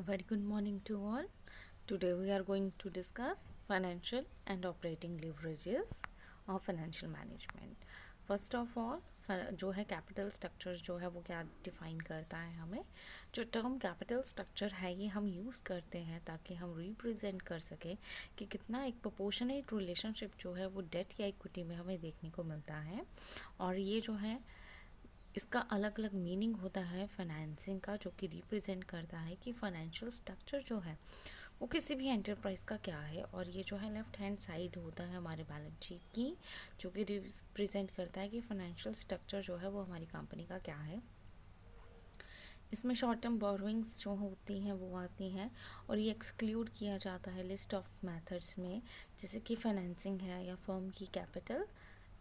very good morning to all. Today we are going to discuss financial and operating leverages of financial management. First of all, जो है capital structure जो है वो क्या define करता है हमें। जो टर्म कैपिटल स्ट्रक्चर है ये हम यूज़ करते हैं ताकि हम रिप्रेजेंट कर सकें कि कितना एक प्रोपोर्शनेट रिलेशनशिप जो है वो डेट या इक्विटी में हमें देखने को मिलता है। और ये जो है इसका अलग अलग मीनिंग होता है फाइनेंसिंग का, जो कि रिप्रेजेंट करता है कि फाइनेंशियल स्ट्रक्चर जो है वो किसी भी एंटरप्राइज का क्या है। और ये जो है लेफ्ट हैंड साइड होता है हमारे बैलेंस शीट की, जो कि रिप्रेजेंट करता है कि फाइनेंशियल स्ट्रक्चर जो है वो हमारी कंपनी का क्या है। इसमें शॉर्ट टर्म बोरोइंग्स जो होती हैं वो आती हैं और ये एक्सक्लूड किया जाता है लिस्ट ऑफ मेथड्स में, जैसे कि फाइनेंसिंग है या फर्म की कैपिटल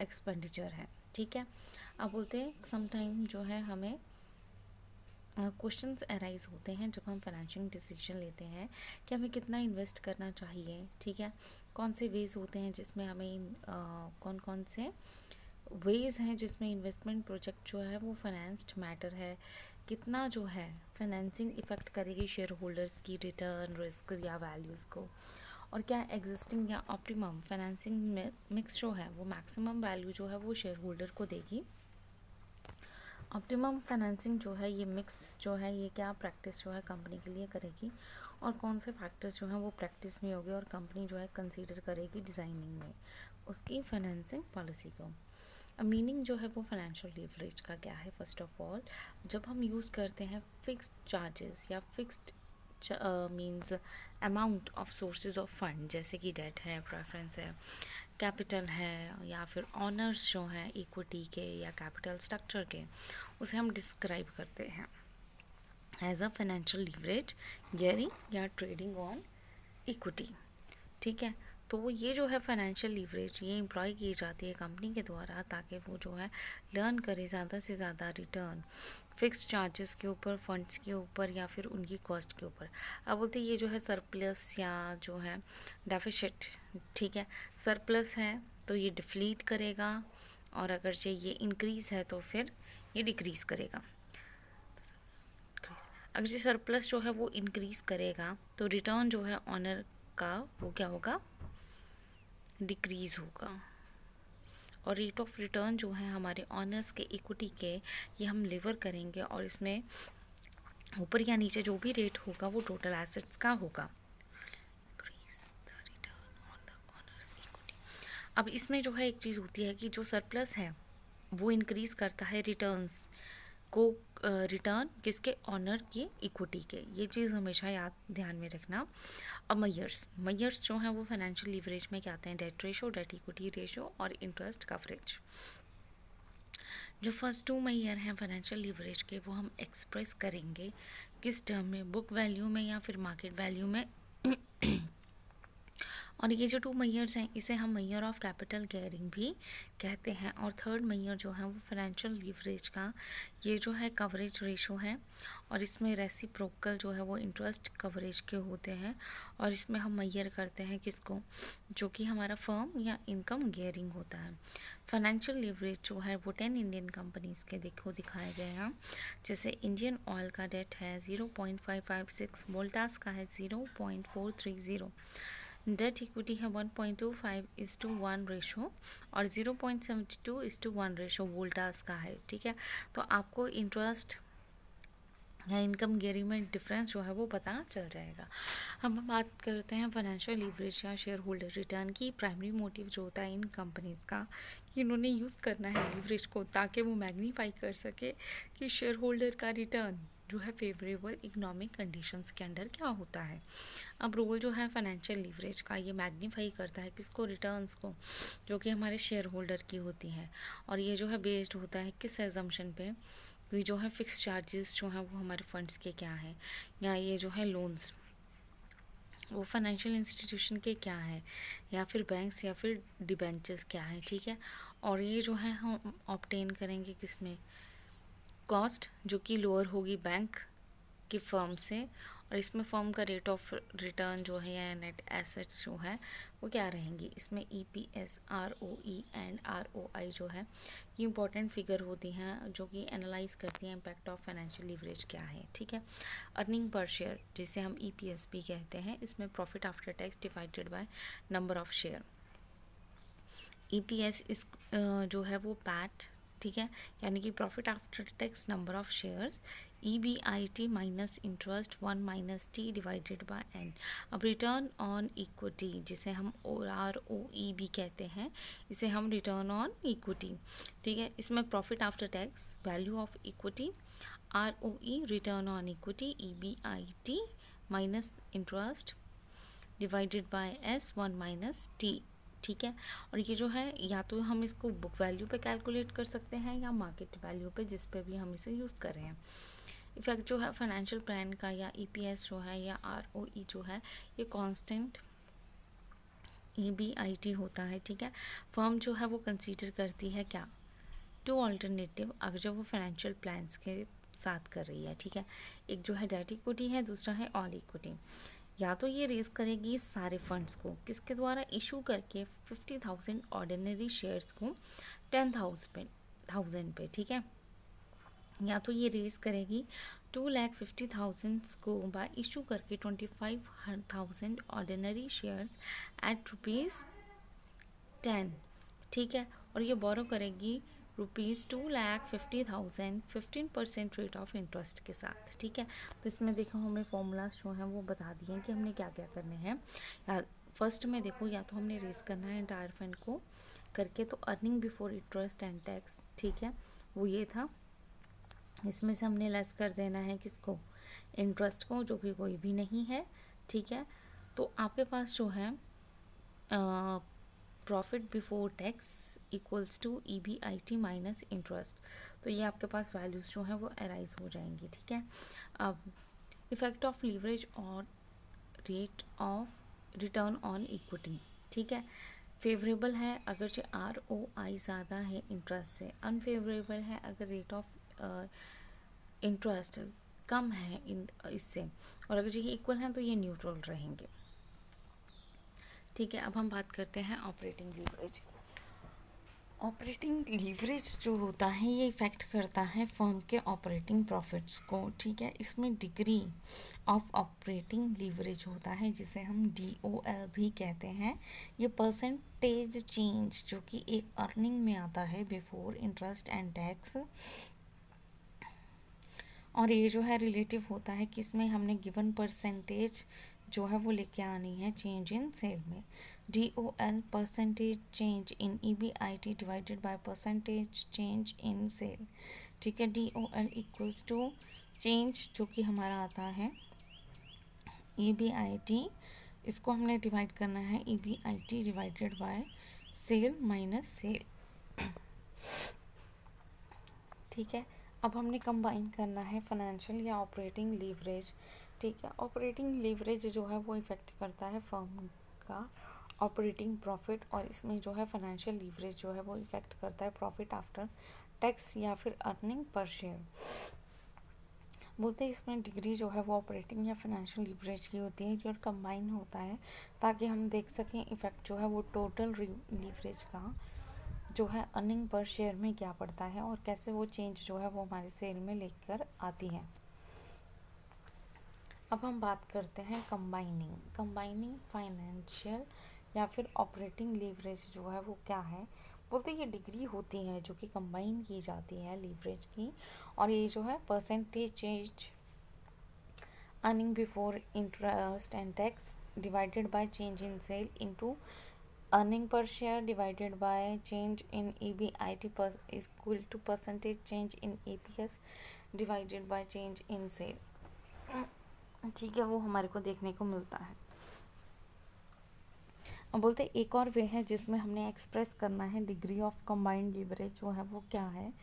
एक्सपेंडिचर है। ठीक है, अब बोलते हैं समटाइम जो है हमें क्वेश्चंस अराइज होते हैं जब हम फाइनेंशियल डिसीजन लेते हैं कि हमें कितना इन्वेस्ट करना चाहिए। ठीक है, कौन से वेज होते हैं जिसमें हमें कौन कौन से वेज हैं जिसमें इन्वेस्टमेंट प्रोजेक्ट जो है वो फाइनेंस्ड मैटर है, कितना जो है फाइनेंसिंग इफ़ेक्ट करेगी शेयर होल्डर्स की रिटर्न, रिस्क या वैल्यूज़ को, और क्या एग्जिस्टिंग या ऑप्टिमम फाइनेंसिंग मिक्स जो है वो मैक्सिमम वैल्यू जो है वो शेयर होल्डर को देगी। ऑप्टिमम फाइनेंसिंग जो है ये मिक्स जो है ये क्या प्रैक्टिस जो है कंपनी के लिए करेगी, और कौन से फैक्टर्स जो हैं वो प्रैक्टिस में होगी और कंपनी जो है कंसीडर करेगी डिज़ाइनिंग में उसकी फाइनेंसिंग पॉलिसी को। अब मीनिंग जो है वो फाइनेंशियल लीवरेज का क्या है। फर्स्ट ऑफ ऑल, जब हम यूज़ करते हैं फिक्स्ड चार्जेस या fixed means amount of sources of fund, जैसे कि डेट है, प्रेफरेंस है, कैपिटल है, या फिर ऑनर्स जो हैं इक्विटी के या कैपिटल स्ट्रक्चर के, उसे हम डिस्क्राइब करते हैं as a financial leverage, gearing या ट्रेडिंग ऑन इक्विटी। ठीक है, तो ये जो है फाइनेंशियल लीवरेज ये एम्प्लॉय की जाती है कंपनी के द्वारा ताकि वो जो है लर्न करे ज़्यादा से ज़्यादा रिटर्न फिक्स चार्जेस के ऊपर, फंड्स के ऊपर या फिर उनकी कॉस्ट के ऊपर। अब बोलते ये जो है सरप्लस या जो है डेफिसिट, ठीक है, सरप्लस है तो ये डिफ्लीट करेगा, और अगर जो ये इंक्रीज़ है तो फिर ये डिक्रीज़ करेगा। अगर ये सरप्लस जो है वो इंक्रीज़ करेगा तो रिटर्न जो है ऑनर का वो क्या होगा, डिक्रीज़ होगा। और रेट ऑफ रिटर्न जो है हमारे ऑनर्स के इक्विटी के ये हम लेवर करेंगे, और इसमें ऊपर या नीचे जो भी रेट होगा वो टोटल एसेट्स का होगा। अब इसमें जो है एक चीज़ होती है कि जो सरप्लस है वो इंक्रीज़ करता है रिटर्न्स को, रिटर्न किसके, ऑनर की इक्विटी के। ये चीज़ हमेशा याद ध्यान में रखना। अब मयर्स जो हैं वो फाइनेंशियल लीवरेज में क्या आते हैं, debt ratio, debt equity ratio और इंटरेस्ट कवरेज। जो फर्स्ट टू मेजर हैं फाइनेंशियल लीवरेज के वो हम एक्सप्रेस करेंगे किस टर्म में, बुक वैल्यू में या फिर मार्केट वैल्यू में। और ये जो टू मेजर्स हैं इसे हम मेजर ऑफ कैपिटल गियरिंग भी कहते हैं। और थर्ड मेजर जो है वो फाइनेंशियल लीवरेज का ये जो है कवरेज रेशो है, और इसमें रेसिप्रोकल जो है वो इंटरेस्ट कवरेज के होते हैं, और इसमें हम मेजर करते हैं किसको, जो कि हमारा फर्म या इनकम गियरिंग होता है। फाइनेंशियल लीवरेज जो है वो 10 इंडियन कंपनीज़ के दिखाए गए हैं, जैसे इंडियन ऑयल का डेट है 0.556, वोल्टास का है 0.430, डेट इक्विटी है 1.25:1 रेशो, और 0.72:1 रेशो वोल्टास का है। ठीक है, तो आपको इंटरेस्ट या इनकम गियरिंग में डिफरेंस जो है वो पता चल जाएगा। हम बात करते हैं फाइनेंशियल लीवरेज या शेयर होल्डर रिटर्न की। प्राइमरी मोटिव जो होता है इन कंपनीज़ का कि उन्होंने यूज़ करना है लीवरेज को ताकि वो मैग्नीफाई कर सके कि शेयर होल्डर का रिटर्न जो है फेवरेबल इकोनॉमिक कंडीशंस के अंडर क्या होता है। अब रोल जो है फाइनेंशियल लीवरेज का ये मैग्नीफाई करता है किसको, रिटर्न्स को, जो कि हमारे शेयर होल्डर की होती हैं। और ये जो है बेस्ड होता है किस एजम्पशन पे, ये जो है फिक्स चार्जेस जो हैं वो हमारे फंड्स के क्या हैं, या ये जो है लोन्स वो फाइनेंशियल इंस्टीट्यूशन के क्या है, या फिर बैंक्स या फिर डिबेंचर्स क्या है। ठीक है, और ये जो है हम ऑब्टेन करेंगे किस में, कॉस्ट जो कि लोअर होगी बैंक की फर्म से, और इसमें फर्म का रेट ऑफ रिटर्न जो है या नेट एसेट्स जो है वो क्या रहेंगी। इसमें EPS, ROE एंड ROI जो है ये इंपॉर्टेंट फिगर होती हैं जो कि एनालाइज करती हैं इम्पैक्ट ऑफ फाइनेंशियल लीवरेज क्या है। ठीक है, अर्निंग पर शेयर जिसे हम EPS भी कहते हैं, इसमें profit after tax divided by number of share. EPS इस जो है वो पैट, ठीक है, यानी कि profit after tax number of shares, EBIT minus interest 1 minus T divided by N। अब रिटर्न ऑन इक्विटी जिसे हम ROE भी कहते हैं, इसे हम रिटर्न ऑन इक्विटी, ठीक है, इसमें profit after tax value of equity, ROE return on equity, EBIT minus interest divided by S 1 minus T। ठीक है, और ये जो है या तो हम इसको बुक वैल्यू पे कैलकुलेट कर सकते हैं या मार्केट वैल्यू पे, जिस पे भी हम इसे यूज़ कर रहे हैं। इफेक्ट जो है फाइनेंशियल प्लान का या EPS जो है या ROE जो है ये कांस्टेंट EBIT होता है। ठीक है, फर्म जो है वो कंसीडर करती है क्या, 2 अल्टरनेटिव अगर जो वो फाइनेंशियल प्लान्स के साथ कर रही है। ठीक है, एक जो है डेट इक्विटी है, दूसरा है ऑल इक्विटी। या तो ये रेज करेगी सारे फंड्स को किसके द्वारा, इशू करके 50,000 ऑर्डिनरी शेयर्स को 10,000 पे। ठीक है, या तो ये रेज करेगी 2,50,000 को बाय इशू करके 25,000 ऑर्डिनरी शेयर्स एट ₹10। ठीक है, और ये बोरो करेगी ₹2,50,000 15% रेट ऑफ इंटरेस्ट के साथ। ठीक है, तो इसमें देखो हमें फॉर्मूलाज जो हैं वो बता दिए हैं कि हमने क्या क्या करने हैं। फर्स्ट में देखो या तो हमने रेज करना है एंटायर फंड को करके, तो earning before interest and tax, ठीक है, वो ये था। इसमें से हमने लेस कर देना है किसको, इंटरेस्ट को, जो कि कोई भी नहीं है। ठीक है, तो आपके पास जो है profit before tax equals to EBIT minus interest, तो ये आपके पास वैल्यूज़ जो हैं वो अराइज हो जाएंगी। ठीक है, अब इफेक्ट ऑफ लीवरेज और rate of return on equity. ठीक है, फेवरेबल है अगर जो ROI ज़्यादा है इंटरेस्ट से, अनफेवरेबल है अगर रेट ऑफ इंटरेस्ट कम है इससे, और अगर ये इक्वल हैं तो ये न्यूट्रल रहेंगे। ठीक है, अब हम बात करते हैं ऑपरेटिंग लीवरेज। ऑपरेटिंग लीवरेज जो होता है ये इफ़ेक्ट करता है फर्म के ऑपरेटिंग प्रॉफिट्स को। ठीक है, इसमें डिग्री ऑफ ऑपरेटिंग लीवरेज होता है जिसे हम DOL भी कहते हैं। ये परसेंटेज चेंज जो कि एक अर्निंग में आता है बिफोर इंटरेस्ट एंड टैक्स, और ये जो है रिलेटिव होता है कि इसमें हमने गिवन परसेंटेज जो है वो लेके आनी है चेंज इन सेल में। DOL percentage change in EBIT divided by percentage change in sale. ठीक है, DOL इक्वल्स टू चेंज जो कि हमारा आता है EBIT, इसको हमने डिवाइड करना है EBIT divided by sale minus sale. ठीक है, अब हमने कंबाइन करना है फाइनेंशियल या ऑपरेटिंग लीवरेज। ठीक है, ऑपरेटिंग लीवरेज जो है वो इफ़ेक्ट करता है फर्म का ऑपरेटिंग प्रॉफिट, और इसमें जो है फाइनेंशियल लीवरेज जो है वो इफ़ेक्ट करता है प्रॉफिट आफ्टर टैक्स या फिर अर्निंग पर शेयर। बोलते हैं इसमें डिग्री जो है वो ऑपरेटिंग या फाइनेंशियल लीवरेज की होती है जो कंबाइन होता है ताकि हम देख सकें इफ़ेक्ट जो है वो टोटल लीवरेज का जो है अर्निंग पर शेयर में क्या पड़ता है और कैसे वो चेंज जो है वो हमारे सेल में लेकर आती है। अब हम बात करते हैं कंबाइनिंग फाइनेंशियल या फिर ऑपरेटिंग लीवरेज जो है वो क्या है। बोलते ये डिग्री होती है जो कि कंबाइन की जाती है लीवरेज की, और ये जो है percentage change earning before interest and tax divided by change in sale into earning per share divided by change in EBIT equal to percentage change in EPS divided by change in sale. ठीक है, वो हमारे को देखने को मिलता है। अब बोलते हैं एक और वे है जिसमें हमने एक्सप्रेस करना है डिग्री ऑफ कंबाइंड लीवरेज जो है वो क्या है।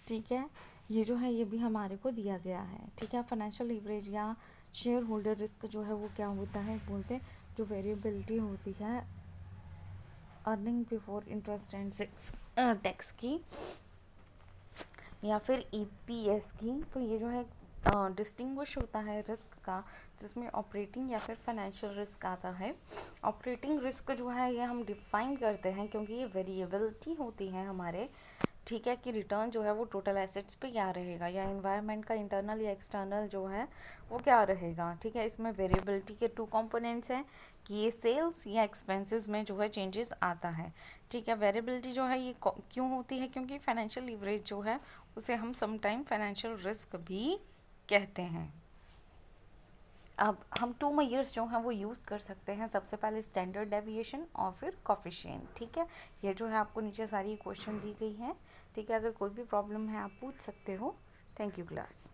ठीक है, ये जो है ये भी हमारे को दिया गया है। ठीक है, फाइनेंशियल लीवरेज या शेयर होल्डर रिस्क जो है वो क्या होता है, बोलते हैं जो वेरिएबिलिटी होती है earning before interest and tax की या फिर EPS की, तो ये जो है डिस्टिंग्विश होता है रिस्क का, जिसमें ऑपरेटिंग या फिर फाइनेंशियल रिस्क आता है। ऑपरेटिंग रिस्क जो है ये हम डिफाइन करते हैं क्योंकि ये वेरिएबिलिटी होती है हमारे, ठीक है, कि रिटर्न जो है वो टोटल एसेट्स पे क्या रहेगा, या एनवायरनमेंट का इंटरनल या एक्सटर्नल जो है वो क्या रहेगा, ठीक है। इसमें वेरिएबिलिटी के टू कंपोनेंट्स हैं कि ये सेल्स या एक्सपेंसेस में जो है चेंजेस आता है, ठीक है। वेरिएबिलिटी जो है ये क्यों होती है, क्योंकि फाइनेंशियल लीवरेज जो है उसे हम समटाइम फाइनेंशियल रिस्क भी कहते हैं। अब हम टू मेजर्स जो हैं वो यूज़ कर सकते हैं। सबसे पहले स्टैंडर्ड डेविएशन और फिर कोफिशिएंट, ठीक है। ये जो है आपको नीचे सारी क्वेश्चन दी गई हैं, ठीक है। अगर कोई भी प्रॉब्लम है आप पूछ सकते हो। Thank you class.